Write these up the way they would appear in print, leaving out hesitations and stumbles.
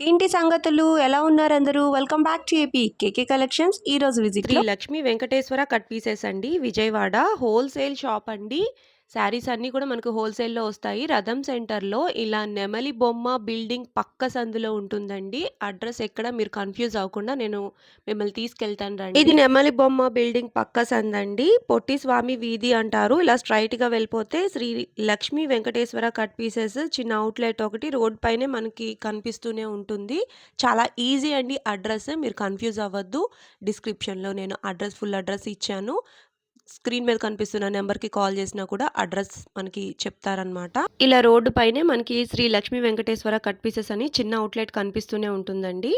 ఏంటి సంగతులు? ఎలా ఉన్నారందరూ? Welcome back to AP KK collections. ఈరోజు శ్రీ విజిట్‌లో లక్ష్మీ వెంకటేశ్వర కట్ పీసెస్ అండి. విజయవాడ హోల్‌సేల్ షాప్ అండి. శారీస్ అన్నీ కూడా మనకు హోల్‌సేల్‌లో వస్తాయి. రథం సెంటర్‌లో ఇలా నెమలి బొమ్మ బిల్డింగ్ పక్క సందులో ఉంటుందండి. అడ్రెస్ ఎక్కడ మీరు కన్‌ఫ్యూజ్ అవ్వకుండా నేను మిమ్మల్ని తీసుకెళ్తాను రండి. ఇది నెమలి బొమ్మ బిల్డింగ్ పక్క సందండి. పొట్టి స్వామి వీధి అంటారు. ఇలా స్ట్రెయిట్‌గా వెళ్ళిపోతే శ్రీ లక్ష్మీ వెంకటేశ్వర కట్ పీసెస్ చిన్న అవుట్‌లెట్ ఒకటి రోడ్ పైనే మనకి కనిపిస్తూనే ఉంటుంది. చాలా ఈజీ అండి అడ్రెస్. మీరు కన్‌ఫ్యూజ్ అవ్వద్దు. డిస్క్రిప్షన్‌లో నేను ఫుల్ అడ్రస్ ఇచ్చాను. స్క్రీన్ మీద కనిపిస్తున్న నెంబర్‌కి కాల్ చేసినా కూడా అడ్రస్ మనకి చెప్తారనమాట. ఇలా రోడ్డు పైనే మనకి శ్రీ లక్ష్మీ వెంకటేశ్వర కట్ పీసెస్ అని చిన్న అవుట్‌లెట్ కనిపిస్తూనే ఉంటుందండి.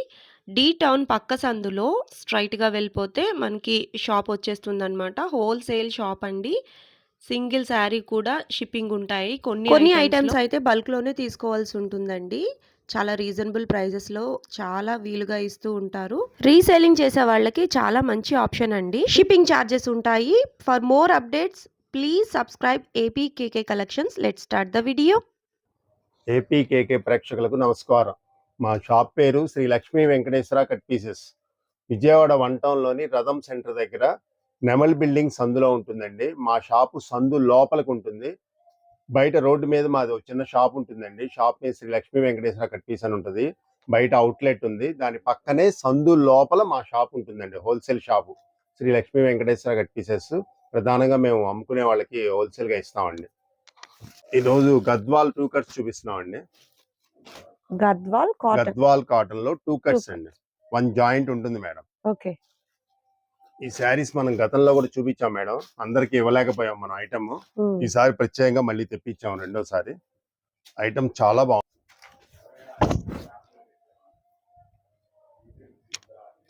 డి టౌన్ పక్క సందులో స్ట్రెయిట్‌గా వెళ్ళిపోతే మనకి షాప్ వచ్చేస్తుందనమాట. హోల్‌సేల్ షాప్ అండి. సింగిల్ శారీ కూడా షిప్పింగ్ ఉంటాయి. కొన్ని ఐటెమ్స్ అయితే బల్క్‌లోనే తీసుకోవాల్సి ఉంటుందండి. చాలా రీజనబుల్ ప్రైజెస్‌లో చాలా వీలుగా ఇస్తూ ఉంటారు. రీసేలింగ్ చేసే వాళ్ళకి చాలా మంచి ఆప్షన్ అండి. షిప్పింగ్ ఛార్జెస్ ఉంటాయి. For more updates please subscribe AP KK collections. Let's start the video. AP KK ప్రేక్షకులకు నమస్కారం. మా షాప్ పేరు Shri Lakshmi Venkateswara cut pieces. Vijayawada one టౌన్లోని రథం సెంటర్ దగ్గర నెమల్ బిల్డింగ్ సందులో ఉంటుందండి. మా షాపు సందు లోపలికి ఉంటుంది. బయట రోడ్డు మీద మాది ఒక చిన్న షాప్ ఉంటుందండి. షాప్ మీద శ్రీ లక్ష్మీ వెంకటేశ్వర కట్ పీస్ అని ఉంటుంది. బయట అవుట్లెట్ ఉంది. దాని పక్కనే సందు లోపల మా షాప్ ఉంటుందండి. Wholesale shop Sri Lakshmi Venkateswara cut pieces. ప్రధానంగా మేము అమ్ముకునే వాళ్ళకి హోల్సేల్గా ఇస్తామండి. ఈరోజు గద్వాల్ 2 కట్స్ చూపిస్తున్నామండి. గద్వాల్ కాటన్ లో 2 కట్స్ అండి. 1 జాయింట్ ఉంటుంది మేడం. ఓకే. ఈ శారీస్ మనం గతంలో కూడా చూపించాం మేడం. అందరికి ఇవ్వలేకపోయాం మనం ఐటమ్. ఈసారి ప్రత్యేకంగా మళ్ళీ తెప్పించాం రెండోసారి. ఐటమ్ చాలా బాగుంది.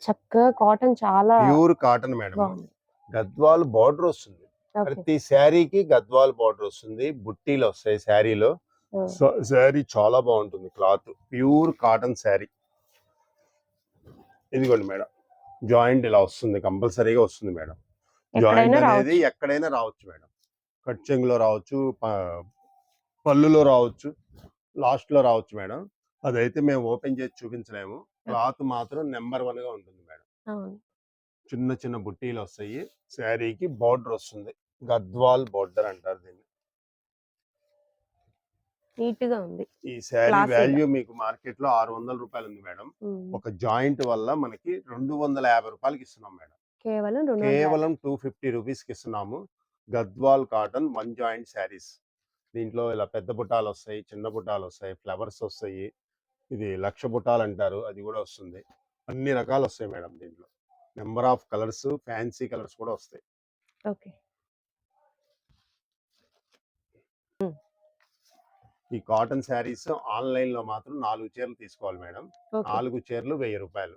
చక్కగా కాటన్ చాలా pure cotton madam. Gadwal border వస్తుంది. ప్రతి శారీకి గద్వాల్ బార్డర్ వస్తుంది. బుట్టీలు వస్తాయి శారీలో. శారీ చాలా బాగుంటుంది. Cloth pure cotton sari. ఇదిగోండి మేడం, జాయింట్ ఇలా వస్తుంది. కంపల్సరీగా వస్తుంది మేడం. జాయింట్ అనేది ఎక్కడైనా రావచ్చు మేడం. కట్ చెంగులో రావచ్చు, పళ్ళులో రావచ్చు, లాస్ట్ లో రావచ్చు మేడం. అదైతే మేము ఓపెన్ చేసి చూపించలేము. క్లాత్ మాత్రం నెంబర్ 1 గా ఉంటుంది మేడం. చిన్న చిన్న బుట్టీలు వస్తాయి. శారీకి బార్డర్ వస్తుంది. గద్వాల్ బార్డర్ అంటారు దీన్ని. నీట్ గా ఉంది. ఈ శారీ వాల్యూ మీకు మార్కెట్ లో 600 రూపాయలు ఉంది మేడం. ఒక జాయింట్ వల్ల మనకి 250 రూపాయలకి ఇస్తున్నాం మేడం. కేవలం 250 రూపీస్ కి ఇస్తున్నాము. Gadwal cotton 1 joint saris. దీంట్లో ఇలా పెద్ద బుట్టాలు వస్తాయి, చిన్న బుట్టాలు వస్తాయి, ఫ్లవర్స్ వస్తాయి. ఇది లక్ష బుట్టాలు అంటారు, అది కూడా వస్తుంది. అన్ని రకాలు వస్తాయి మేడం. దీంట్లో number of colours, fancy colours కూడా వస్తాయి. ఓకే. ఈ కాటన్ శారీస్ ఆన్లైన్ లో మాత్రం 4 చీరలు తీసుకోవాలి మేడం. 4 చీరలు 1000 రూపాయలు.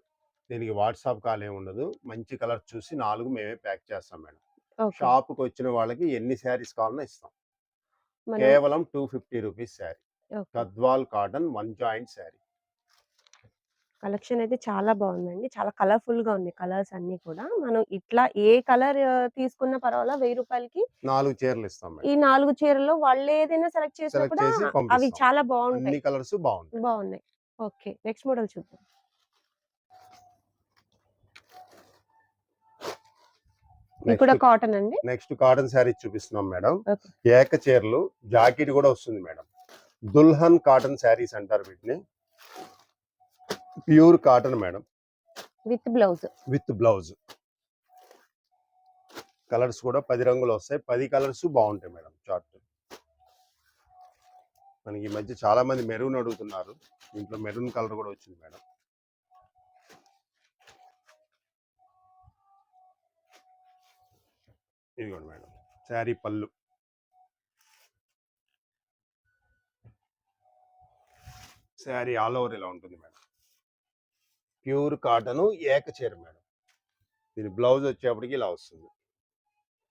దీనికి వాట్సాప్ కాల్ ఏమి ఉండదు. మంచి కలర్ చూసి 4 మేమే ప్యాక్ చేస్తాం మేడం. షాప్ కు వచ్చిన వాళ్ళకి ఎన్ని శారీస్ కావాలన్నా ఇస్తాం. కేవలం 250 rupees sari. Gadwal cotton 1 joint sari. Collection అయితే చాలా బాగుందండి. చాలా కలర్ఫుల్ గా ఉంది కలర్స్ అన్ని కూడా. మనం ఇట్లా ఏ కలర్ తీసుకున్నా పర్వాలా 1000 రూపాయలకి 4 చీరలు ఇస్తాం మేడం. ఈ 4 చీరల్లో వాళ్ళు ఏదైనా సెలెక్ట్ చేసినా కూడా అవి చాలా బాగుంటాయి. అన్ని కలర్స్ బాగున్నాయి. ఓకే, నెక్స్ట్ మోడల్ చూద్దాం. ఇక్కడ కాటన్ అండి. నెక్స్ట్ కాటన్ శారీ చూపిస్తున్నాం మేడం. ఏక చీరలు, జాకెట్ కూడా వస్తుంది మేడం. దుల్హన్ కాటన్ శారీస్ అంటారు వీటిని. Pure cotton madam. With blouse. Colours కూడా 10 రంగులు వస్తాయి. 10 కలర్స్ బాగుంటాయి మేడం. చార్ట్ మనకి ఈ మధ్య చాలా మంది మెరూన్ అడుగుతున్నారు. దీంట్లో మెరూన్ కలర్ కూడా వచ్చింది మేడం. ఇదిగోండి మేడం, శారీ పళ్ళు. శారీ ఆల్ ఓవర్ ఇలా ఉంటుంది మేడం. ప్యూర్ కాటన్ ఏక చీర మేడం. దీని బ్లౌజ్ వచ్చేప్పటికి ఇలా వస్తుంది.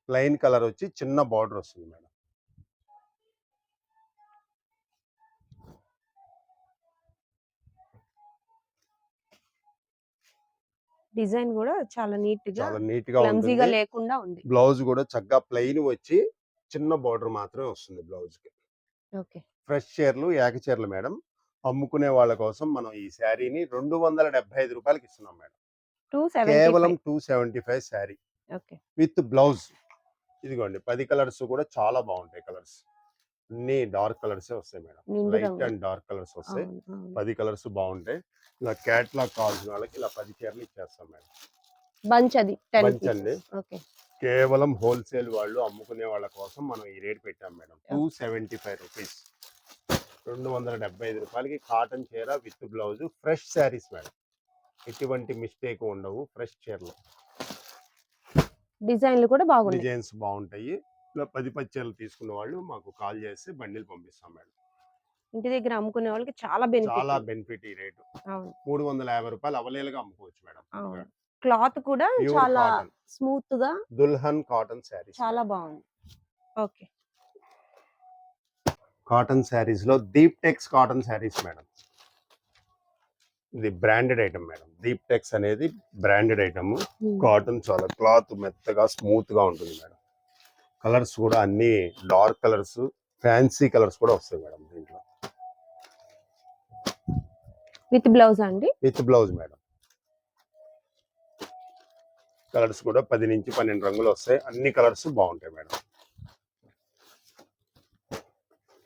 ప్లెయిన్ కలర్ వచ్చి చిన్న బార్డర్ వస్తుంది మేడం. డిజైన్ కూడా చాలా నీట్ గా ఉంటుంది. లేకుండా ఉంది. బ్లౌజ్ కూడా చక్కగా ప్లెయిన్ వచ్చి చిన్న బార్డర్ మాత్రమే వస్తుంది బ్లౌజ్ కి. ఓకే. ఫ్రెష్ చీరలు, ఏక చీరలు మేడం. అమ్ముకునే వాళ్ళ కోసం మనం ఈ శారీని 275 రూపాయలకి ఇస్తున్నాం మేడం. 275. కేవలం 275 శారీ ఓకే. With blouse. ఇదిగోండి 10 కలర్స్ కూడా చాలా బాగుంటాయి కలర్స్. అన్ని డార్క్ కలర్సే వస్తాయి మేడం. నిండు లైట్ రంగు. అండ్ డార్క్ కలర్స్ వస్తాయి. అవును. అవును. 10 కలర్స్ బాగుంటాయి. ఇలా క్యాట్లాగ్ కావాల్సిన వాళ్ళకి ఇలా 10 చీరలు ఇచ్చేస్తాం మేడం. బంచ్ అది 10 బంచ్ పీసెస్. అండి. ఓకే. కేవలం హోల్సేల్ వాళ్ళు అమ్ముకునే వాళ్ళ కోసం మనం ఈ రేట్ పెట్టాం మేడం. ఓకే. 275 రూపీస్. 275 రూపాయలకి కాటన్ చీర with blouse fresh saris madam. ఎటువంటి మిస్టేక్ ఉండవు. ఫ్రెష్ చీరలు. డిజైన్లు కూడా బాగున్నాయి. డిజైన్స్ బాగుంటాయి. ఇలా 10 చీరలు తీసుకున్న వాళ్ళు మాకు కాల్ చేస్తే బండిల్ పంపిస్తాం మేడం. ఇంటి దగ్గర అమ్ముకునే వాళ్ళకి చాలా బెనిఫిట్. చాలా బెనిఫిట్ ఈ రేటు. అవును. 350 రూపాయలు అవలేలుగా అమ్ముకోవచ్చు మేడం. అవును. క్లాత్ కూడా ప్యూర్ చాలా కాటన్. స్మూత్ గా దుల్హన్ కాటన్ శారీస్. చాలా బాగుంది. ఓకే. కాటన్ శారీస్ లో దీప్ టెక్స్ కాటన్ శారీస్ మేడం. ఇది branded item madam. Deep Tex అనేది బ్రాండెడ్ ఐటమ్. కాటన్ చాలా క్లాత్ మెత్తగా స్మూత్ గా ఉంటుంది మేడం. కలర్స్ కూడా అన్ని డార్క్ కలర్స్, ఫ్యాన్సీ కలర్స్ కూడా వస్తాయి మేడం దీంట్లో. విత్ బ్లౌజ్ అండి. With blouse madam. కలర్స్ కూడా 10 నుంచి 12 రంగులు వస్తాయి. అన్ని కలర్స్ బాగుంటాయి మేడం.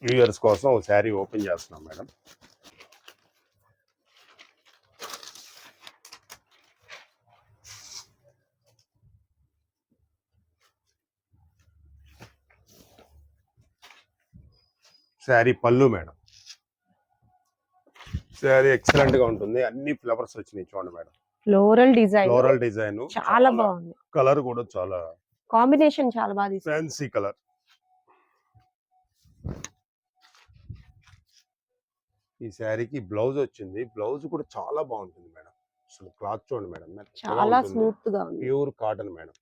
వ్యూయర్స్ కోసం ఒక శారీ ఓపెన్ చేస్తున్నాం మేడం. శారీ పళ్ళు మేడం. శారీ ఎక్సలెంట్ గా ఉంటుంది. అన్ని ఫ్లవర్స్ వచ్చినాయి చూడండి madam. Floral design. Floral design చాలా బాగుంది. కలర్ కూడా చాలా కాంబినేషన్ చాలా బాగా తీసుకున్నారు. Fancy colour. ఈ శారీకి బ్లౌజ్ వచ్చింది. బ్లౌజ్ కూడా చాలా బాగుంటుంది మేడం. అసలు క్లాత్ చూడండి మేడం. చాలా స్మూత్ గా ఉంది. Pure cotton madam.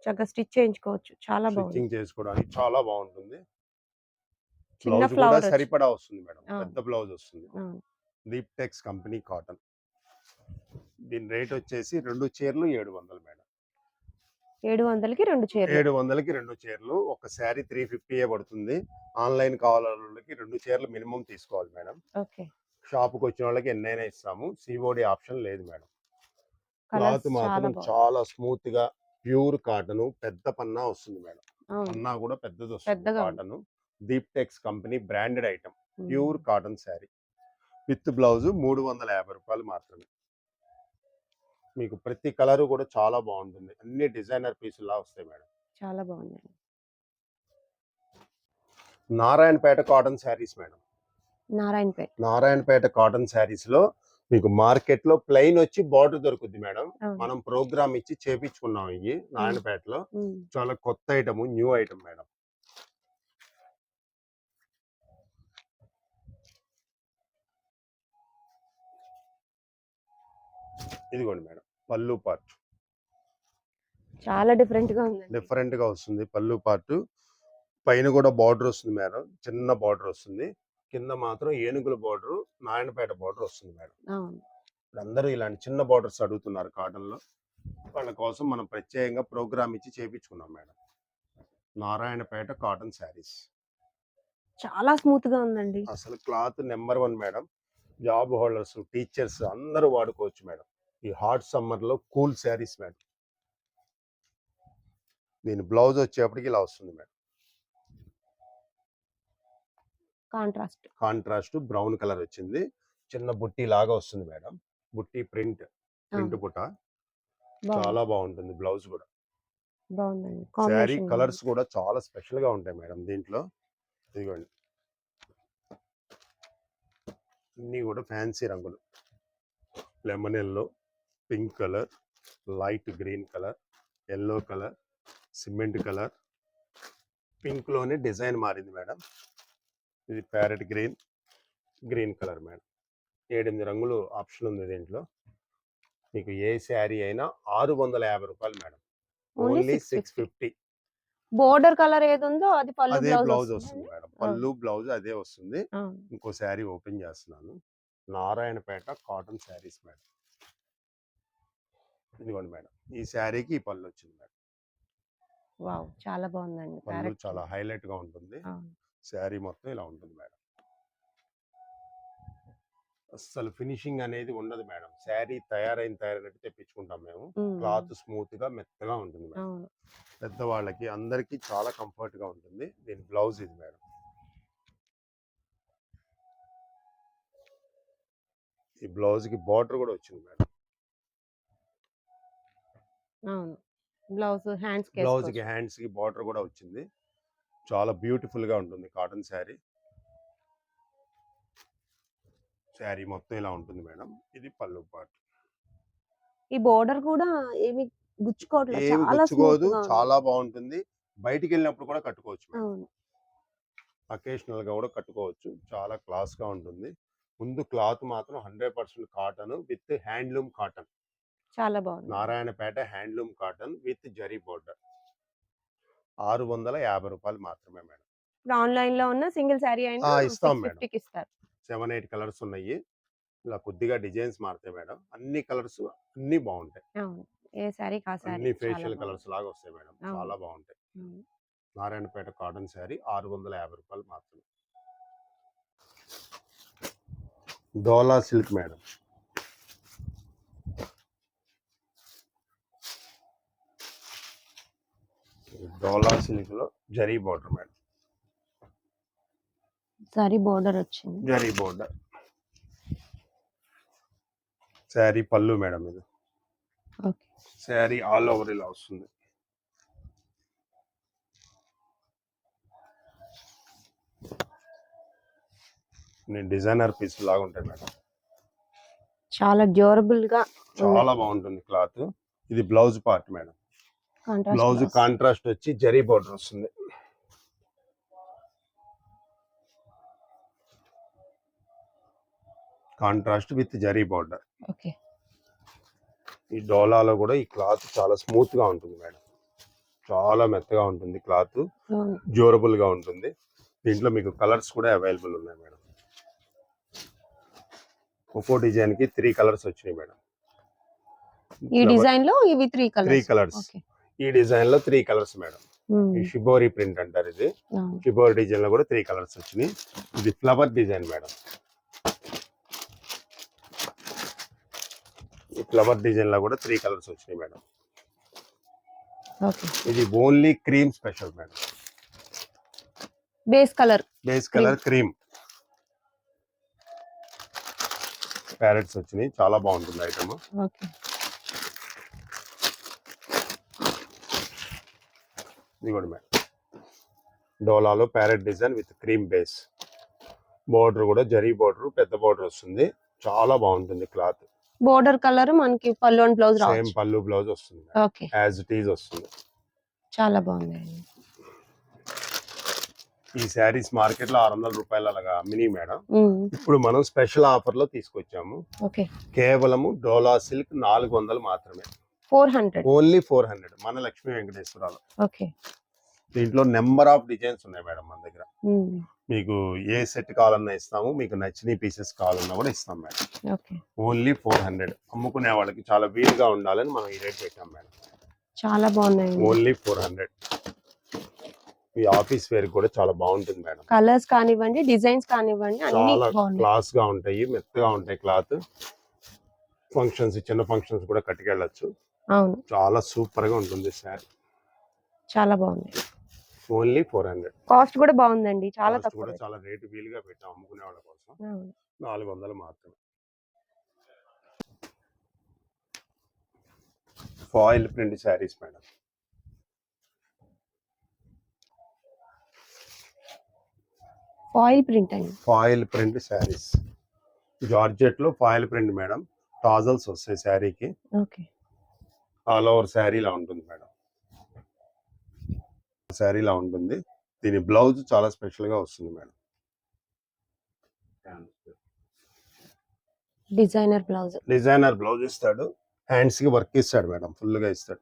చక్కగా స్టిచ్ చేయించుకోవచ్చు. చాలా బాగుంది. స్టిచ్చింగ్ చేసుకోవడానికి చాలా బాగుంటుంది. చిన్న బ్లౌజ్ కూడా ఫ్లవర్ సరిపడా వస్తుంది మేడం. ఆ. పెద్ద బ్లౌజ్ వస్తుంది. Deep Tex company cotton. దీని రేట్ వచ్చేసి 2 చీరలు 700 మేడం. 700కి 2 చీరలు. 700కి 2 చీరలు. ఒక శారీ 350 పడుతుంది. ఆన్లైన్ కావాలన్న వాళ్ళకి 2 చీరలు మినిమం తీసుకోవాలి మేడం. ఓకే. షాప్కి వచ్చిన వాళ్ళకి ఎన్నైనా ఇస్తాము. సిఓడి ఆప్షన్ లేదు మేడం. కలర్స్ క్లాత్ మాత్రం చాలా చాలా స్మూత్ గా ప్యూర్ కాటన్. పెద్ద పన్నా వస్తుంది మేడం. అవును. పన్నా కూడా పెద్దది వస్తుంది. పెద్దగా ఉంది. Cotton. Deep Tex company branded item. Pure cotton sari with blouse 350 రూపాయలు మాత్రమే. మీకు ప్రతి కలర్ కూడా చాలా బాగుంటుంది. అన్ని డిజైనర్ పీసులా వస్తాయి మేడం. చాలా బాగుంది. Narayanpet cotton saris madam. Narayanpet. Narayanpet cotton saris లో మీకు మార్కెట్ లో ప్లెయిన్ వచ్చి బార్డర్ దొరుకుద్ది మేడం. మనం ప్రోగ్రామ్ ఇచ్చి చేపించుకున్నాం. ఇవి నారాయణపేటలో చాలా కొత్త ఐటమ్, న్యూ ఐటమ్ మేడం. ఇదిగోండి మేడం పళ్ళు పార్ట్. చాలా డిఫరెంట్ గా ఉంది. డిఫరెంట్ గా వస్తుంది పళ్ళు పార్ట్. పైన కూడా బార్డర్ వస్తుంది మేడం. చిన్న బార్డర్ వస్తుంది. కింద మాత్రం ఏనుగుల బార్డర్, నారాయణపేట బార్డర్ వస్తుంది మేడం. అందరూ ఇలాంటి చిన్న బార్డర్స్ అడుగుతున్నారు కాటన్ లో. వాళ్ళ కోసం మనం ప్రత్యేకంగా ప్రోగ్రామ్ ఇచ్చి చేపించుకున్నాం మేడం. నారాయణపేట కాటన్ శారీస్ చాలా స్మూత్ గా ఉందండి. అసలు cloth number 1 madam. Job holders, teachers అందరూ వాడుకోవచ్చు మేడం. ఈ హాట్ సమ్మర్ లో కూల్ శారీస్ మేడం. దీని బ్లౌజ్ వచ్చేప్పటికి ఇలా వస్తుంది మేడం. కాంట్రాస్ట్ బ్రౌన్ కలర్ వచ్చింది. చిన్న బుట్టి లాగా వస్తుంది మేడం. బుట్టి ప్రింట్ బుట్ట చాలా బాగుంటుంది. బ్లౌజ్ కూడా బాగుందండి. శారీ కలర్స్ కూడా చాలా స్పెషల్ గా ఉంటాయి మేడం దీంట్లో. ఇదిగోండి అన్ని కూడా ఫ్యాన్సీ రంగులు. Lemon yellow, pink colour, light green colour, yellow colour, cement colour, pink లోనే డిజైన్ మారింది మేడం. ఇది parrot green, green colour madam. 7-8 రంగులు ఆప్షన్ ఉంది దీంట్లో. మీకు ఏ శారీ అయినా 650 రూపాయలు మేడం. ఓన్లీ 650. బోర్డర్ కలర్ ఏది ఉందో అది పళ్ళు అదే బ్లౌజ్ వస్తుంది మేడం. పళ్ళు బ్లౌజ్ అదే వస్తుంది. ఇంకో శారీ ఓపెన్ చేస్తున్నాను. Narayanpet cotton saris madam. ఇదిగోండి మేడం. ఈ శారీకి ఈ పళ్ళు వచ్చింది మేడం. వావ్! చాలా బాగుందండి. పళ్ళు ప్యారెట్ చాలా ప్రింట్. హైలైట్ గా ఉంటుంది. అవును. శారీ మొత్తం ఇలా ఉంటుంది మేడం. అస్సలు ఫినిషింగ్ అనేది ఉండదు మేడం. శారీ తయారైనట్టు తెప్పించుకుంటాం మేము. హ్మ్. క్లాత్ స్మూత్ గా మెత్తగా ఉంటుంది మేడం. అవును. పెద్దవాళ్ళకి అందరికీ చాలా కంఫర్ట్ గా ఉంటుంది. దీని బ్లౌజ్ ఇది మేడం. ఈ బ్లౌజ్ కి బార్డర్ కూడా వచ్చింది మేడం. అవును. బ్లౌజ్ హ్యాండ్స్‌కి బ్లౌజ్ కి ఏసుకోవచ్చు. హ్యాండ్స్ కి బార్డర్ కూడా వచ్చింది. చాలా బ్యూటిఫుల్ గా ఉంటుంది కాటన్ శారీ. శారీ మొత్తం ఇలా ఉంటుంది మేడం. ఇది పళ్ళు పార్ట్. ఈ బోర్డర్ కూడా ఏమి గుచ్చుకోవట్లే. ఏమి చాలా గుచ్చుకోదు. స్మూత్‌గా ఉంది. చాలా బాగుంటుంది. బయటికి వెళ్ళినప్పుడు కూడా కట్టుకోవచ్చు మేడం. అవును. అకేషనల్ గా కూడా కట్టుకోవచ్చు. చాలా క్లాస్ గా ఉంటుంది. ముందు క్లాత్ మాత్రం 100% కాటన్ విత్ హ్యాండ్లూమ్ కాటన్. చాలా బాగుంది. Narayanpet handloom cotton with zari border. ₹650 మాత్రమే మేడం. ఇప్పుడు ఆన్‌లైన్‌లో ఉన్న సింగిల్ శారీ అయినా ఇస్తాం మేడం. 650కి ఇస్తారు. 7, 8 కలర్స్ ఉన్నాయి. ఇలా కొద్దిగా డిజైన్స్ మారుతాయి మేడం. అన్ని కలర్స్ అన్ని బాగుంటాయి. అవును. ఏ శారీకి ఆ శారీ అన్ని చాలా ఫేషియల్ బాగుంది. కలర్స్ లాగా వస్తాయి మేడం. అవును. చాలా బాగుంటాయి. హ్మ్. నారాయణపేట కాటన్ శారీ ₹650 మాత్రమే. డోలా సిల్క్ మేడం. డోలా సిల్క్ లో zari border madam. Sari border వచ్చింది. జరీ బోర్డర్. శారీ పళ్ళు మేడం ఇది. ఓకే. శారీ ఆల్ ఓవర్ ఇలా వస్తుంది. డిజైనర్ పీస్ లాగా ఉంటాయి మేడం. చాలా డ్యూరబుల్‌గా చాలా బాగుంటుంది క్లాత్. ఇది blouse part madam. Blouse contrast వచ్చి జరీ బోర్డర్ వస్తుంది. Contrast with zari border. Okay. ఈ డోలాలో కూడా ఈ క్లాత్ చాలా స్మూత్ గా ఉంటుంది మేడం. చాలా మెత్తగా ఉంటుంది క్లాత్. అవును. డ్యూరబుల్ గా ఉంటుంది. దీంట్లో మీకు కలర్స్ కూడా అవైలబుల్ ఉన్నాయి మేడం. ఒక్కో డిజైన్ కి 3 కలర్స్ వచ్చినాయి మేడం. ఈ డిజైన్ లో ఇవి 3 3 కలర్స్. కలర్స్. ఓకే. ఈ డిజైన్ లో 3 కలర్స్ మేడం. హ్మ్. ఈ షిబోరి ప్రింట్ అంటారు ఇది. అవును. షిబోరి డిజైన్ లో కూడా 3 కలర్స్ వచ్చినాయి. ఇది ఫ్లవర్ డిజైన్ మేడం. ఈ ఫ్లవర్ డిజైన్ లో కూడా 3 కలర్స్ వచ్చినాయి మేడం. ఓకే. ఇది only cream special madam. Base colour. Base colour cream. Parrots వచ్చినాయి. చాలా బాగుంటుంది ఐటమ్. ఓకే. ఇది కూడా మేడం. డోలాలో parrot design with cream base. Border కూడా జరీ బోర్డర్, పెద్ద బోర్డర్ వస్తుంది. చాలా బాగుంటుంది క్లాత్. బోర్డర్ కలర్ మనకి పళ్ళు అండ్ బ్లౌజ్ సేమ్ రావచ్చు. పళ్ళు బ్లౌజ్ వస్తుంది. ఓకే. యాజ్ ఇట్ ఈజ్ వస్తుంది. చాలా బాగుంది. ఈ శారీస్ మార్కెట్ లో ₹600 అలాగా మినీ మేడం. హ్మ్. ఇప్పుడు మనం స్పెషల్ ఆఫర్ లో తీసుకొచ్చాము. ఓకే. కేవలము డోలా సిల్క్ 400 మాత్రమే. 400. ఓన్లీ 400 మన లక్ష్మీ వెంకటేశ్వరాలు. ఓకే. దీంట్లో నెంబర్ ఆఫ్ డిజైన్స్ ఉన్నాయి మేడం మన దగ్గర. హ్మ్. మీకు ఏ సెట్ కావాలన్నా ఇస్తాము. మీకు నచ్చిన పీసెస్ కావాలన్నా కూడా ఇస్తాం మేడం. ఓకే. ఓన్లీ 400. అమ్ముకునే వాళ్ళకి చాలా వీలుగా ఉండాలని మనం ఈ రేట్ పెట్టాం మేడం. చాలా బాగున్నాయి. ఓన్లీ 400. ఈ ఆఫీస్ వేర్ కూడా చాలా బాగుంటుంది మేడం. కలర్స్ కానివ్వండి, డిజైన్స్ కానివ్వండి, అన్ని చాలా బాగున్నాయి. క్లాస్ గా ఉంటాయి, మెత్తగా ఉంటాయి క్లాత్. ఫంక్షన్స్, చిన్న ఫంక్షన్స్ కూడా కట్టుకెళ్ళచ్చు. అవును. చాలా సూపర్ గా ఉంటుంది శారీ. చాలా బాగుంది. ఓన్లీ 400. కాస్ట్ కూడా బాగుందండి. చాలా కాస్ట్ తక్కువ కూడా రేట్. చాలా రేటు వీలుగా పెట్టాం అమ్ముకునే వాళ్ళ కోసం. అవును. 400 మాత్రమే. Foil print saris madam. Foil print అండి. Foil print saris. జార్జెట్ లో ఫాయిల్ ప్రింట్ మేడం. టాజల్స్ వస్తాయి శారీకి. ఓకే. ఆల్ ఓవర్ శారీ లా ఉంటుంది మేడం. శారీ లా ఉంటుంది. దీని బ్లౌజ్ చాలా స్పెషల్ గా వస్తుంది madam. Designer blouse. Designer blouse ఇస్తాడు. హ్యాండ్స్ కి వర్క్ ఇస్తాడు మేడం. ఫుల్ గా ఇస్తాడు.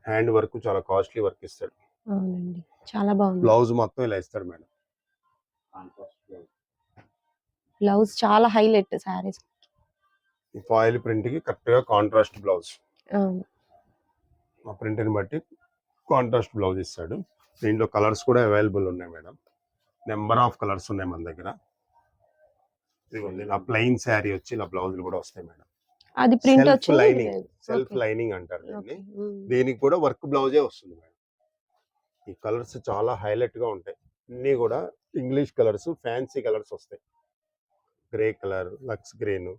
హ్యాండ్ వర్క్ చాలా కాస్ట్లీ వర్క్ ఇస్తాడు. అవునండి. చాలా బాగుంది. బ్లౌజ్ మొత్తం ఇలా ఇస్తాడు మేడం. బ్లౌజ్ చాలా హైలైట్ సారీస్. ఫాయిల్ ప్రింట్ కి కరెక్ట్ గా కాంట్రాస్ట్ బ్లౌజ్. అవును. ఆ ప్రింట్ ని బట్టి కాంట్రాస్ట్ బ్లౌజ్ ఇస్తాడు. దీంట్లో కలర్స్ కూడా అవైలబుల్ ఉన్నాయి మేడం. నెంబర్ ఆఫ్ కలర్స్ ఉన్నాయి మన దగ్గర. ఇదిగోండి ఇలా ప్లెయిన్ శారీ వచ్చి ఇలా బ్లౌజులు కూడా వస్తాయి మేడం. అది ప్రింట్ సెల్ఫ్ వచ్చింది, ఇది లైనింగ్, లేదు. Self okay. లైనింగ్ అంటారు దీన్ని. ఓకే. దీనికి కూడా వర్క్ బ్లౌజే వస్తుంది మేడం. ఈ కలర్స్ చాలా హైలైట్ గా ఉంటాయి. అన్ని కూడా ఇంగ్లీష్ కలర్స్, ఫ్యాన్సీ కలర్స్ వస్తాయి. Grey colour, lux green,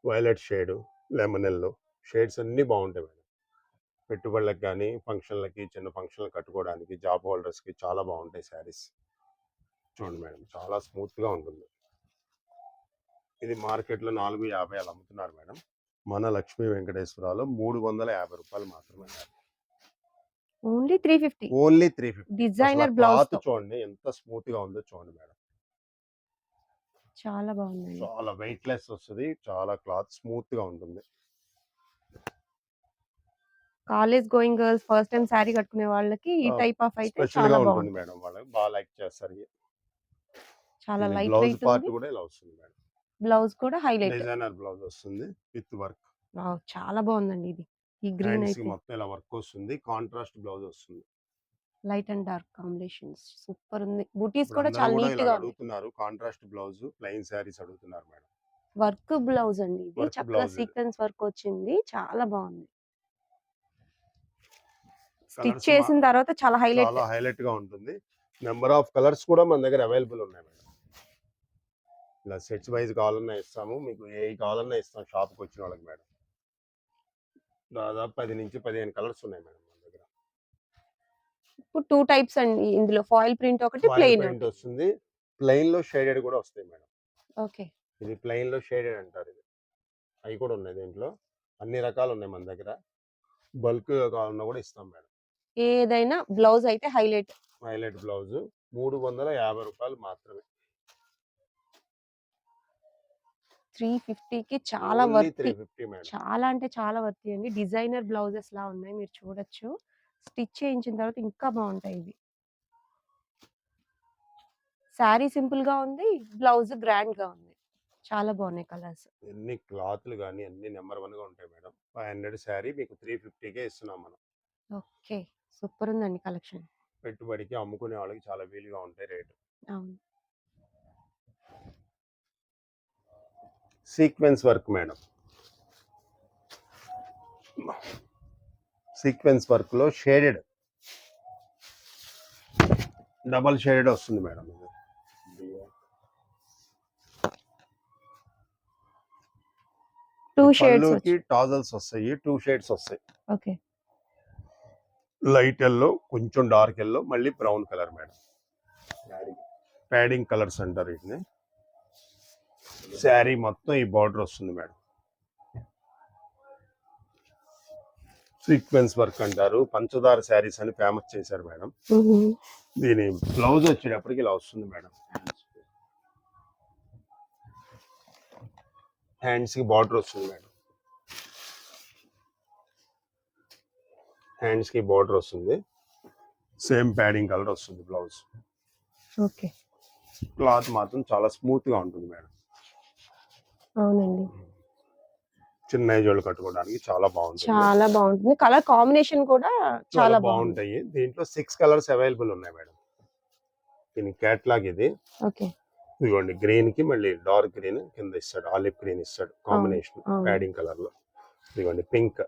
violet shade, lemon yellow shades అన్ని బాగుంటాయి మేడం. పెట్టుబడులకు కానీ, ఫంక్షన్లకి, చిన్న ఫంక్షన్లు కట్టుకోవడానికి, జాబ్ హోల్డర్స్ కి చాలా బాగుంటాయి శారీస్. చూడండి మేడం, చాలా స్మూత్ గా ఉంటుంది. ఇది మార్కెట్లో 450 అలా అమ్ముతున్నారు మేడం. మన లక్ష్మీ వెంకటేశ్వరరావులో 350 రూపాయలు మాత్రమే. Only 350. Only 350. Designer blouse cloth తో చూడండి ఎంత స్మూత్ గా ఉందో చూడండి మేడం. చాలా బాగుందండి. చాలా వెయిట్ లెస్ వస్తుంది, చాలా క్లాత్ స్మూత్ గా ఉంటుంది. College going girls first time sari కట్టుకునే వాళ్ళకి ఈ టైప్ ఆఫ్ అయితే స్పెషల్ చాలా గా ఉంటుంది బాగుంటుంది. మేడం, వాళ్ళకి బాగా లైక్ చేస్తారు. చాలా లైట్ బ్లౌజ్ వెయిట్ పార్ట్ ఉంది. కూడా ఇలా వస్తుంది మేడం. బ్లౌజ్ కూడా హైలైట్. డిజైనర్ బ్లౌజ్ వస్తుంది విత్ వర్క్. వావ్! చాలా బాగుందండి ఇది. ఈ గ్రీన్ హ్యాండ్స్ కి అయితే మొత్తం ఇలా వర్క్ వస్తుంది. కాంట్రాస్ట్ బ్లౌజ్ వస్తుంది. Light and dark combinations super ఉంది. బూటీస్ ఇప్పుడు కూడా అందరూ చాలా కూడా నీట్ ఇలా గా ఉంది. అడుగుతున్నారు, కాంట్రాస్ట్ బ్లౌజ్, ప్లెయిన్ శారీస్ అడుగుతున్నారు మేడం. వర్క్ బ్లౌజ్ అండి ఇది. వర్క్ చక్కగా బ్లౌజ్ ఇది. సీక్వెన్స్ వర్క్ వచ్చింది. చాలా బాగుంది. స్టిచ్ కలర్స్ చేసిన తర్వాత చాలా హైలైట్. చాలా హైలైట్ గా ఉంటుంది. నెంబర్ ఆఫ్ కలర్స్ కూడా మన దగ్గర అవైలబుల్ ఉన్నాయి మేడం. ఇలా సెట్స్ వైజ్ కావాలన్నా ఇస్తాము, మీకు ఏ కావాలన్నా ఇస్తాం షాప్కి వచ్చిన వాళ్ళకి మేడం. దాదాపు 10 నుంచి 15 కలర్స్ ఉన్నాయి మేడం మన దగ్గర. ఇప్పుడు 2 టైప్స్ అండి ఇందులో. ఫాయిల్ ప్రింట్ ఒకటి, ఫాయిల్ ప్లెయిన్ ప్రింట్ ఒకటి. వస్తుంది, ప్లెయిన్ లో షేడెడ్ కూడా వస్తాయి మేడం. ఓకే. ఇది ప్లెయిన్ లో షేడెడ్ అంటారు. ఇది అవి కూడా ఉన్నాయి దీంట్లో. అన్ని రకాలు ఉన్నాయి మన దగ్గర. బల్క్ కావాలన్నా కూడా ఇస్తాం మేడం. ఏదైనా బ్లౌజ్ అయితే హైలైట్. హైలైట్ బ్లౌజ్ 350 రూపాయలు మాత్రమే. 350 కి చాలా ఓన్లీ వర్తి. 350 మేడం. చాలా అంటే చాలా వర్తి అండి. డిజైనర్ బ్లౌజెస్ లా ఉన్నాయి, మీరు చూడొచ్చు. స్టిచ్ చేయించిన తర్వాత ఇంకా బాగుంటాయి ఇవి. శారీ సింపుల్ గా ఉంది, బ్లౌజ్ గ్రాండ్ గా ఉంది. చాలా బాగున్నాయి కలర్స్. ఎన్ని క్లాత్లు కానీ అన్ని నెంబర్ 1 గా ఉంటాయి మేడం. 500 శారీ మీకు 350కే ఇస్తున్నాం మనం. ఓకే. సూపర్ ఉందండి కలెక్షన్. పెట్టుబడికి అమ్ముకునే వాళ్ళకి చాలా వీలుగా ఉంటాయి రేటు. అవును. Sequence work madam. Sequence work లో షేడెడ్, డబల్ షేడెడ్ వస్తుంది మేడం. ఇది టూ షేడ్స్ పళ్ళుకి టాజల్స్ వస్తాయి, 2 షేడ్స్ వస్తాయి. ఓకే. లైట్ ఎల్లో, కొంచెం డార్క్ ఎల్లో, మళ్ళీ brown colour madam. Padding colours అంటారు వీటిని. శారీ మొత్తం ఈ బార్డర్ వస్తుంది మేడం. సీక్వెన్స్ వర్క్ అంటారు, పంచదార శారీస్ అని ఫేమస్ చేశారు మేడం. దీని బ్లౌజ్ వచ్చేటప్పటికి ఇలా వస్తుంది మేడం. హ్యాండ్స్ కి బార్డర్ వస్తుంది మేడం. హ్యాండ్స్ కి బార్డర్ వస్తుంది, సేమ్ ప్యాడింగ్ కలర్ వస్తుంది బ్లౌజ్. ఓకే. క్లాత్ మాత్రం చాలా స్మూత్ గా ఉంటుంది మేడం. అవునండి. చిన్న ఏజ్ వాళ్ళు కట్టుకోవడానికి చాలా బాగుంటుంది. చాలా బాగుంటుంది. కలర్ కాంబినేషన్ కూడా చాలా బాగుంది. బాగుంటాయి. దీంట్లో 6 కలర్స్ అవైలబుల్ ఉన్నాయి మేడం. దీని క్యాట్లాగ్ ఇది. ఓకే. ఇదిగోండి, గ్రీన్ కి మళ్ళీ డార్క్ గ్రీన్ కింద ఇస్తాడు, ఆలివ్ గ్రీన్ ఇస్తాడు కాంబినేషన్ అవును. ప్యాడింగ్ కలర్ లో. ఇదిగోండి పింక్,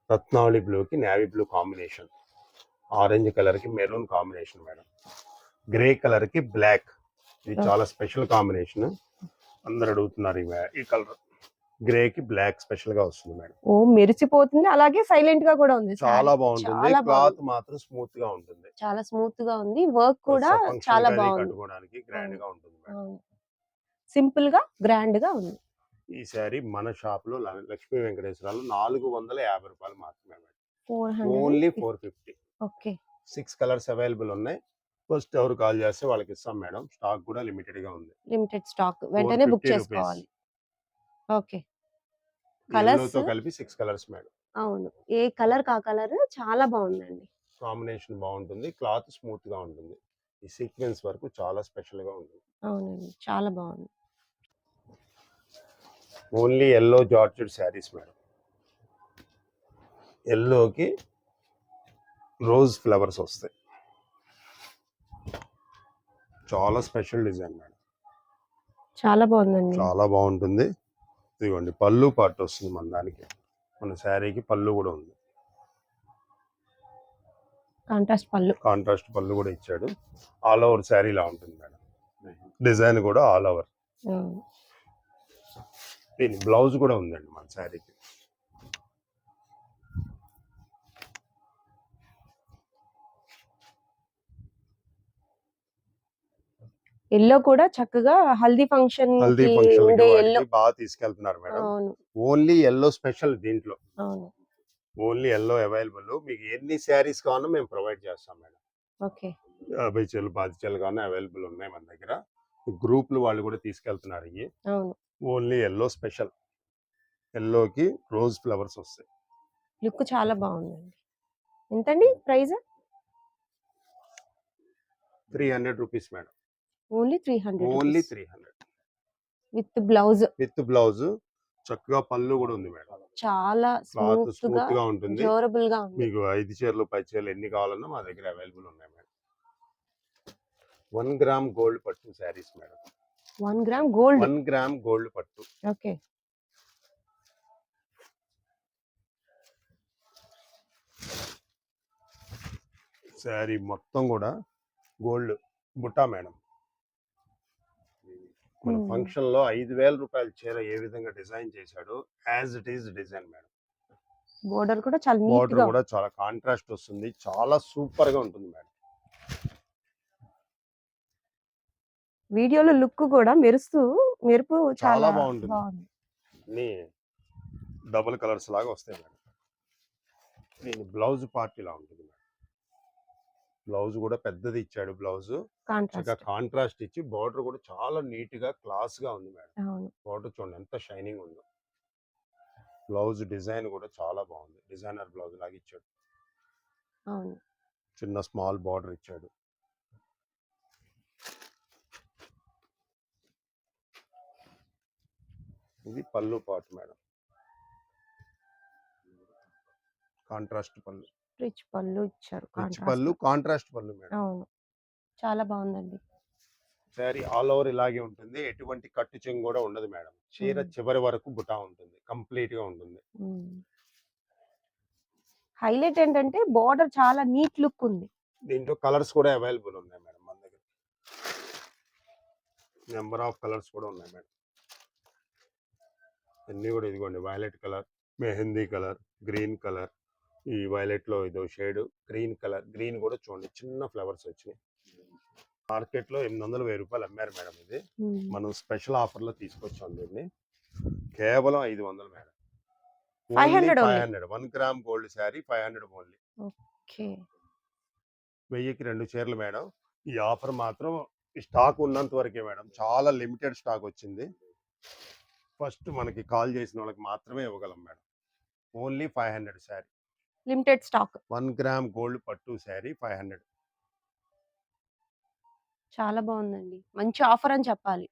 రత్నావళి బ్లూ కి navy blue combination, orange colour కి maroon combination madam, grey colour కి బ్లాక్. ఇది చాలా స్పెషల్ కాంబినేషన్, అందరు అడుగుతున్నారు ఈ కలర్. గ్రే కి బ్లాక్ స్పెషల్ గా వస్తుంది మేడం. ఓ మెరిసిపోతుంది, అలాగే సైలెంట్ గా కూడా ఉంది. చాలా బాగుంటుంది. చాలా క్లాత్ బాగుంది. మాత్రం స్మూత్ గా ఉంటుంది. చాలా స్మూత్ గా ఉంది. వర్క్ కూడా ఫంక్షన్ చాలా గది బాగుంది. కట్టుకోవడానికి గ్రాండ్ గా ఉంటుంది మేడం. సింపుల్ గా గ్రాండ్ గా ఉంది. ఈ శారీ మన షాప్ లో లక్ష్మీ వెంకటేశ్వరాలు 450 రూపాయలు మాత్రమే madam. 400. Only 450. Okay. 6 colours available ఉన్నాయి. ఫస్ట్ ఎవరు కాల్ చేస్తే వాళ్ళకి ఇస్తాం మేడం. స్టాక్ కూడా లిమిటెడ్ గా ఉంది. లిమిటెడ్ స్టాక్, వెంటనే బుక్ 450 చేసుకోవాలి. ఓకే. కలర్స్ కలర్స్ తో కలిపి 6 కలర్స్ మేడం. అవును, ఏ కలర్ కా కలర్ చాలా బాగుందండి. కాంబినేషన్ బాగుంటుంది, క్లాత్ స్మూత్ గా ఉంటుంది. ఈ సీక్వెన్స్ వరకు చాలా స్పెషల్ గా ఉంటుంది. అవునండి, చాలా బాగుంది. Only yellow georgette saris madam. ఎల్లోకి రోజ్ ఫ్లవర్స్ వస్తాయి. చాలా స్పెషల్ డిజైన్ మేడం, చాలా బాగుందండి. చాలా బాగుంటుంది. ఇదిగోండి పళ్ళు పార్ట్ వస్తుంది మన దానికి, మన శారీకి పళ్ళు కూడా ఉంది, కాంట్రాస్ట్ పళ్ళు కూడా ఇచ్చాడు. ఆల్ ఓవర్ శారీ లా ఉంటుంది మేడం, డిజైన్ కూడా ఆల్ ఓవర్. దీని బ్లౌజ్ కూడా ఉందండి మన శారీకి. ఎల్లో కూడా చక్కగా హల్దీ ఫంక్షన్ బాగా తీసుకెళ్తున్నారు మేడం. అవును ఓన్లీ ఎల్లో స్పెషల్ దీంట్లో, అవును. Only yellow available. మీకు ఎన్ని శారీస్ కావాలో మేము ప్రొవైడ్ చేస్తాం మేడం. ఓకే 50 చీరలు 10 చీరలు కానీ అవైలబుల్ ఉన్నాయి మన దగ్గర. గ్రూపులు వాళ్ళు కూడా తీసుకెళ్తున్నారు. ఇవి అవును. ఓన్లీ ఎల్లో స్పెషల్, ఎల్లోకి రోజ్ ఫ్లవర్స్ వస్తాయి. లుక్ చాలా బాగుందండి. ఎంతండి price? 300 rupees madam. Only 300. Only 300 with blouse. చక్కగా పళ్ళు కూడా ఉంది మేడం. చాలా స్మూత్ గా ఉంటుంది. డ్యూరబుల్ గా ఉంది. మీకు 5 చీరలు 10 చీరలు ఎన్ని కావాలన్నా మా దగ్గర అవైలబుల్ ఉన్నాయి మేడం. 1 గ్రామ్ గోల్డ్ పట్టు saris madam. 1 gram gold. 1 gram gold పట్టు. ఓకే. శారీ మొత్తం కూడా గోల్డ్ బుట్టా మేడం. మన ఫంక్షన్ లో 5,000 రూపాయల చీర ఏ విధంగా డిజైన్ చేశాడో as it is design madam. Border కూడా చాలా నీట్ బోర్డర్ గా, కూడా చాలా కాంట్రాస్ట్ వస్తుంది, చాలా సూపర్ గా ఉంటుంది మేడం. వీడియోలో లుక్ కూడా మెరుపు చాలా బాగుంటుంది. అన్ని డబుల్ కలర్స్ లాగా వస్తాయి మేడం. దీని బ్లౌజ్ పార్ట్ ఇలా ఉంటుంది మేడం. బ్లౌజ్ కూడా పెద్దది ఇచ్చాడు. బ్లౌజ్ కాంట్రాస్ట్ ఇచ్చి బార్డర్ కూడా చాలా నీట్ గా క్లాస్ గా ఉంది మేడం. బార్డర్ చూడండి ఎంత షైనింగ్ ఉందో. బ్లౌజ్ డిజైన్ కూడా చాలా బాగుంది, డిజైనర్ బ్లౌజ్ లాగా ఇచ్చాడు. చిన్న స్మాల్ బార్డర్ ఇచ్చాడు. ఇది పళ్ళు పార్ట్ మేడం. కాంట్రాస్ట్ పళ్ళు, రిచ్ పళ్ళు ఇచ్చారు. కాంట్రాస్ట్ పళ్ళు మేడం. అవును, చాలా బాగుందండి. శారీ ఆల్ ఓవర్ ఇలాగే ఉంటుంది, ఎటువంటి కట్టు చెంగు కూడా ఉండదు మేడం. చీర చివరి వరకు బుటా ఉంటుంది, కంప్లీట్ గా ఉంటుంది. హైలైట్ ఏంటంటే బార్డర్ చాలా నీట్ లుక్ ఉంది. దీంట్లో కలర్స్ కూడా అవైలబుల్ ఉన్నాయి మేడం మన దగ్గర. నెంబర్ ఆఫ్ కలర్స్ కూడా ఉన్నాయి మేడం. అన్ని కూడా ఇదిగోండి, violet colour, mehndi colour, green colour, ఈ వైలెట్ లో ఇదో షేడ్ గ్రీన్ కలర్. గ్రీన్ కూడా చూడండి చిన్న ఫ్లవర్స్ వచ్చినాయి. మార్కెట్ లో 800-1000 రూపాయలు అమ్మారు మేడం. ఇది మనం స్పెషల్ ఆఫర్ లో తీసుకొచ్చాం దీన్ని కేవలం 500 madam. 500. 1 gram gold sari 500 only. 1000కి 2 చీరలు మేడం. ఈ ఆఫర్ మాత్రం స్టాక్ ఉన్నంత వరకే మేడం, చాలా లిమిటెడ్ స్టాక్ వచ్చింది. ఫస్ట్ మనకి కాల్ చేసిన వాళ్ళకి మాత్రమే ఇవ్వగలం madam. Only 500 sari, limited stock. 1 gram gold పట్టు శారీ 500. చాలా బాగుందండి, మంచి ఆఫర్ అని చెప్పాలి.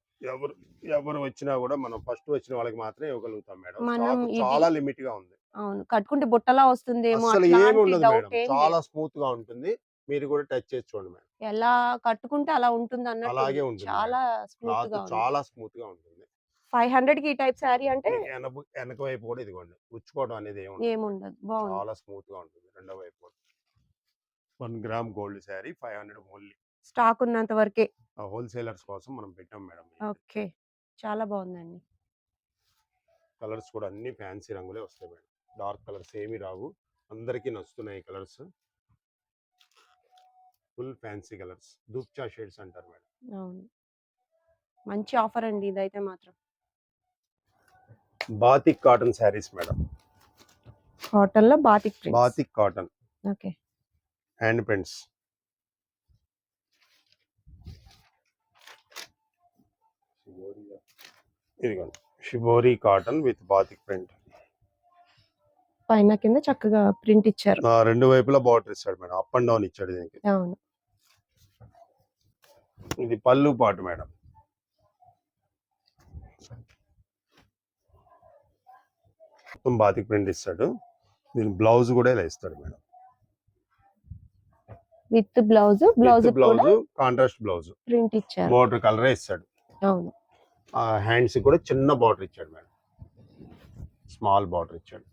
ఎవరు వచ్చినా కూడా మనం ఫస్ట్ వచ్చిన వాళ్ళకి మాత్రమే ఇవ్వగలుగుతాం మేడం. మనం చాలా లిమిట్ గా ఉంది. అవును, కట్టుకుంటే బుట్టలా వస్తుందేమో, అసలు ఏమి ఉండదు మేడం, చాలా స్మూత్ గా ఉంటుంది. మీరు కూడా టచ్ చేసి చూడండి మేడం, ఎలా కట్టుకుంటే అలా ఉంటుంది అన్నట్టు. అలాగే ఉంటుంది. చాలా స్మూత్ గా, చాలా స్మూత్ గా ఉంటుంది. 500 కి ఈ టైప్ శారీ అంటే వెనక వైపు కూడా ఇదిగోండి, ఉచ్చుకోవడం అనేది ఏముండదు. బాగుంది, చాలా స్మూత్ గా ఉంటుంది. రెండో వైపు కూడా 1 gram gold sari 500 only. Stock ఉన్నంత వరకే. హోల్సేలర్స్ కోసం మనం పెట్టాం మేడం. ఓకే, చాలా బాగుందండి. కలర్స్ కూడా అన్ని ఫ్యాన్సీ రంగులే వస్తాయి మేడం. డార్క్ కలర్స్ ఏమీ రావు, అందరికీ నచ్చుతున్నాయి కలర్స్. ఫుల్ ఫ్యాన్సీ కలర్స్, దూప్చా షేడ్స్ అంటారు మేడం. అవును, మంచి ఆఫర్ అండి ఇదైతే మాత్రం. Batik cotton saris madam. Cotton లో batik cotton. Okay. Hand prints. ఇదిగోండి, shibori cotton with batik print. పైన కింద చక్కగా ప్రింట్ ఇచ్చారు. రెండు వైపులా బార్డర్ ఇచ్చాడు మేడం, అప్ అండ్ డౌన్ ఇచ్చాడు దీనికి. అవును. ఇది పళ్ళు పాటు మేడం. మొత్తం బాతిక్ ప్రింట్ ఇస్తాడు. దీని బ్లౌజ్ కూడా ఇలా ఇస్తాడు మేడం. విత్ బ్లౌజ్ విత్ కూడా బ్లౌజ్, కాంట్రాస్ట్ బ్లౌజ్, ప్రింట్ ఇచ్చారు. బోర్డర్ కలరే ఇస్తాడు. అవును. హ్యాండ్స్ కూడా చిన్న బార్డర్ ఇచ్చాడు మేడం, స్మాల్ బార్డర్ ఇచ్చాడు.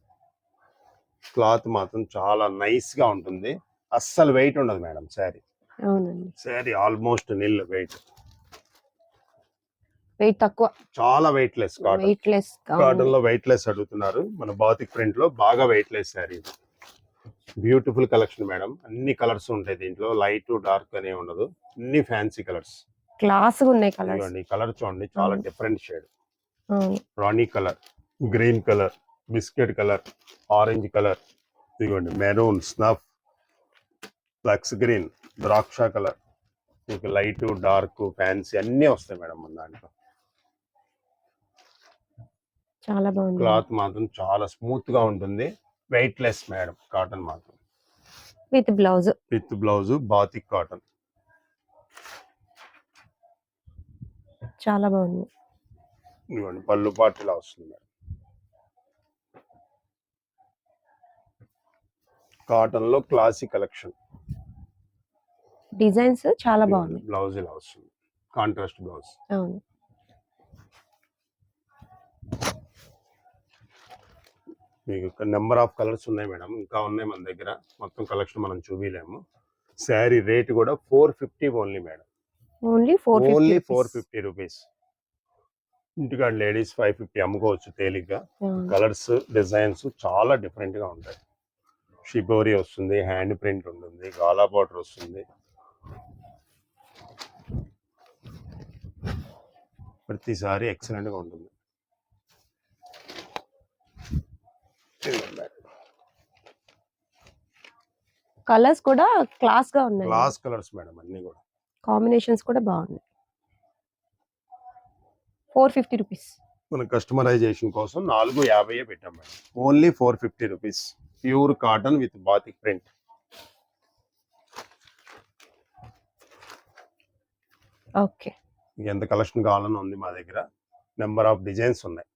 క్లాత్ మాత్రం చాలా నైస్ గా ఉంటుంది, అస్సలు వెయిట్ ఉండదు మేడం శారీ. అవునండి. Sari almost nil weight, weight తక్కువ, చాలా weight less. Weight less. Cotton లో వెయిట్ లెస్ అడుగుతున్నారు, మన బాతిక్ ప్రింట్ లో బాగా weight less sari. Beautiful collection madam, అన్ని కలర్స్ ఉంటాయి దీంట్లో, లైట్ డార్క్ అనే ఉండదు, అన్ని ఫ్యాన్సీ కలర్స్. క్లాస్ గా ఉన్నాయి కలర్స్. ఇదిగోండి కలర్ చూడండి, చాలా డిఫరెంట్ షేడ్. అవును. రాణి colour, green colour, biscuit colour, orange colour, ఇదిగోండి మెరూన్, స్నఫ్, ఫ్లక్స్ గ్రీన్, ద్రాక్ష కలర్, మీకు లైట్ డార్క్ ఫ్యాన్సీ అన్నీ వస్తాయి మేడం మన దాంట్లో. చాలా బాగుంది. క్లాత్ మాత్రం చాలా స్మూత్ గా ఉంటుంది, వెయిట్ లెస్ మేడం. కాటన్ మాత్రం విత్ బ్లౌజ్ బాతిక్ కాటన్. చాలా బాగుంది. ఇదిగోండి పళ్ళు పాటు ఇలా వస్తుంది మేడం. కాటన్ లో క్లాసీ కలెక్షన్. డిజైన్స్ చాలా బాగున్నాయి. బ్లౌజ్ ఇలా వస్తుంది, కాంట్రాస్ట్ బ్లౌజ్. అవును. మీకు నెంబర్ ఆఫ్ కలర్స్ ఉన్నాయి మేడం, ఇంకా ఉన్నాయి మన దగ్గర, మొత్తం కలెక్షన్ మనం చూపించలేము. శారీ రేట్ కూడా 450 ఓన్లీ మేడం, ఓన్లీ 450 రూపీస్. ఇంటికాడ లేడీస్ 550 అమ్ముకోవచ్చు తేలిగ్గా. కలర్స్ డిజైన్స్ చాలా డిఫరెంట్ గా ఉంటాయి. షిబోరి వస్తుంది, హ్యాండ్ ప్రింట్ ఉంటుంది, గాలా బార్డర్ వస్తుంది. ప్రతిసారి ఎక్సలెంట్ గా ఉంటుంది. కలర్స్ కూడా క్లాస్ గా ఉన్నాయి. క్లాస్ కలర్స్ మేడం, అన్ని కూడా కాంబినేషన్స్ కూడా బాగున్నాయి. 450 రూపీస్. మన కస్టమైజేషన్ కోసం 450 పెట్టాం madam, only 450 rupees. Pure cotton with batik print. Okay. ఎంత కలెక్షన్ కావాలన్నా ఉంది మా దగ్గర, నెంబర్ ఆఫ్ డిజైన్స్ ఉన్నాయి.